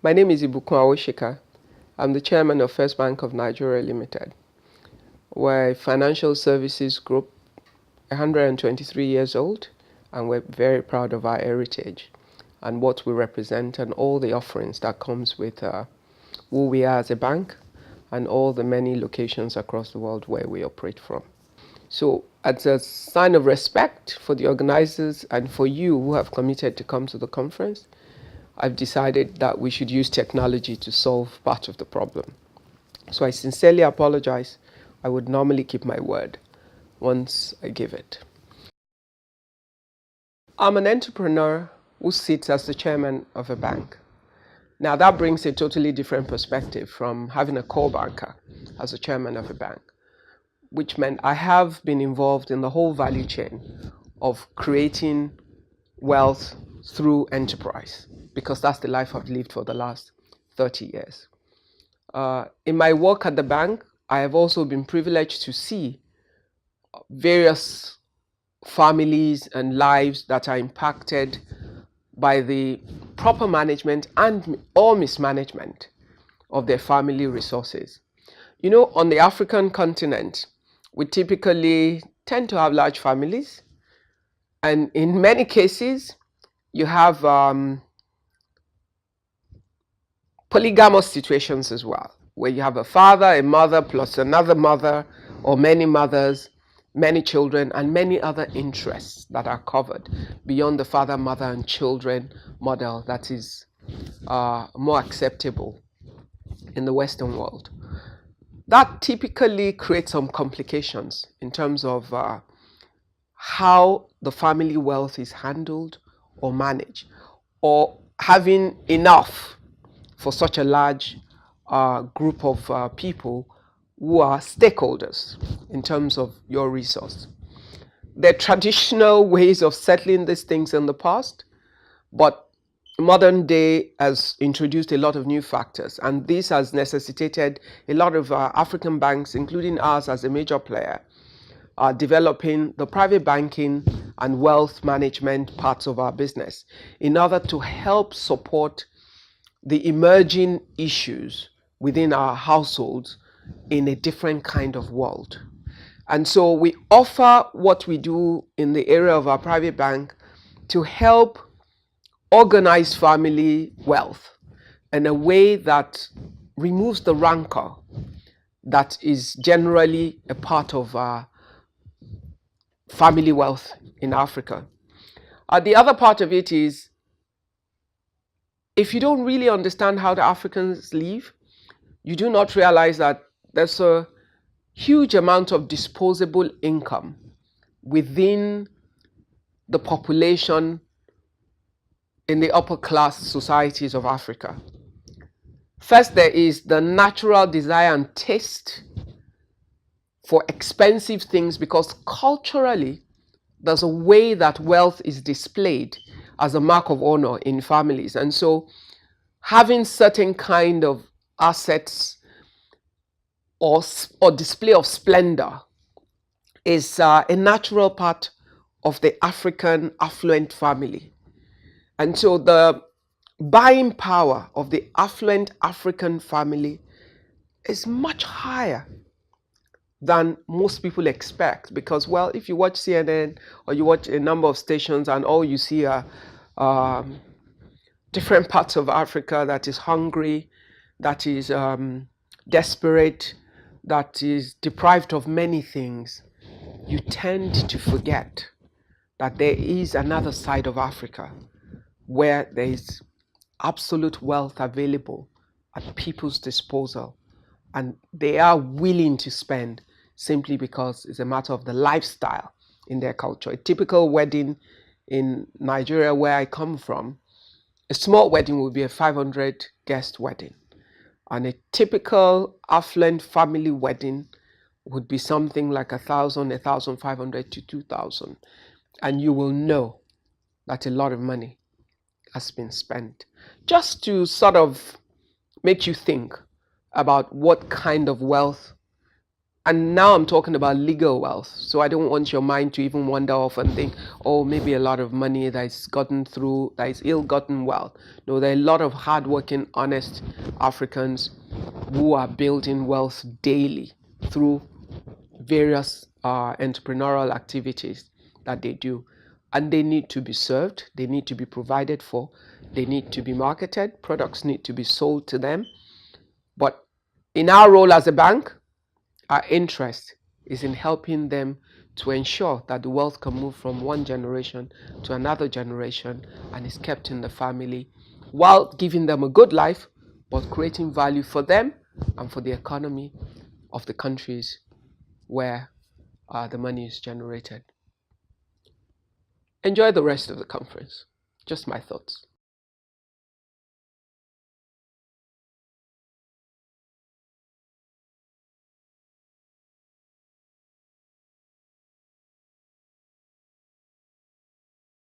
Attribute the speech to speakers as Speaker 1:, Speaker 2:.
Speaker 1: My name is Ibukun Awoshika. I'm the chairman of First Bank of Nigeria Limited. We're a financial services group, 123 years old, and we're very proud of our heritage and what we represent and all the offerings that comes with who we are as a bank and all the many locations across the world where we operate from. So as a sign of respect for the organizers and for you who have committed to come to the conference, I've decided that we should use technology to solve part of the problem. So I sincerely apologize. I would normally keep my word once I give it. I'm an entrepreneur who sits as the chairman of a bank. Now that brings a totally different perspective from having a core banker as the chairman of a bank, which meant I have been involved in the whole value chain of creating wealth through enterprise, because that's the life I've lived for the last 30 years. In my work at the bank, I have also been privileged to see various families and lives that are impacted by the proper management and or mismanagement of their family resources. You know, on the African continent, we typically tend to have large families, and in many cases, you have polygamous situations as well, where you have a father, a mother, plus another mother, or many mothers, many children, and many other interests that are covered beyond the father, mother, and children model that is more acceptable in the Western world. That typically creates some complications in terms of how the family wealth is handled or managed, or having enough for such a large group of people who are stakeholders in terms of your resource. There are traditional ways of settling these things in the past, but modern day has introduced a lot of new factors, and this has necessitated a lot of African banks, including ours as a major player, developing the private banking and wealth management parts of our business in order to help support the emerging issues within our households in a different kind of world. And so we offer what we do in the area of our private bank to help organize family wealth in a way that removes the rancor that is generally a part of family wealth in Africa. The other part of it is, if you don't really understand how the Africans live, you do not realize that there's a huge amount of disposable income within the population in the upper class societies of Africa. First, there is the natural desire and taste for expensive things, because culturally, there's a way that wealth is displayed as a mark of honor in families. And so having certain kind of assets or display of splendor is a natural part of the African affluent family. And so the buying power of the affluent African family is much higher than most people expect, because, well, if you watch CNN or you watch a number of stations and all you see are different parts of Africa that is hungry, that is desperate, that is deprived of many things, you tend to forget that there is another side of Africa where there is absolute wealth available at people's disposal, and they are willing to spend simply because it's a matter of the lifestyle in their culture. A typical wedding in Nigeria, where I come from, a small wedding would be a 500 guest wedding, and a typical affluent family wedding would be something like 1,000, 1,500 to 2,000, and you will know that a lot of money has been spent. Just to sort of make you think about what kind of wealth And now I'm talking about legal wealth. So I don't want your mind to even wander off and think, oh, maybe a lot of money that is gotten through, that is ill-gotten wealth. No, there are a lot of hardworking, honest Africans who are building wealth daily through various entrepreneurial activities that they do. And they need to be served, they need to be provided for, they need to be marketed, products need to be sold to them. But in our role as a bank, our interest is in helping them to ensure that the wealth can move from one generation to another generation and is kept in the family while giving them a good life, but creating value for them and for the economy of the countries where the money is generated. Enjoy the rest of the conference. Just my thoughts.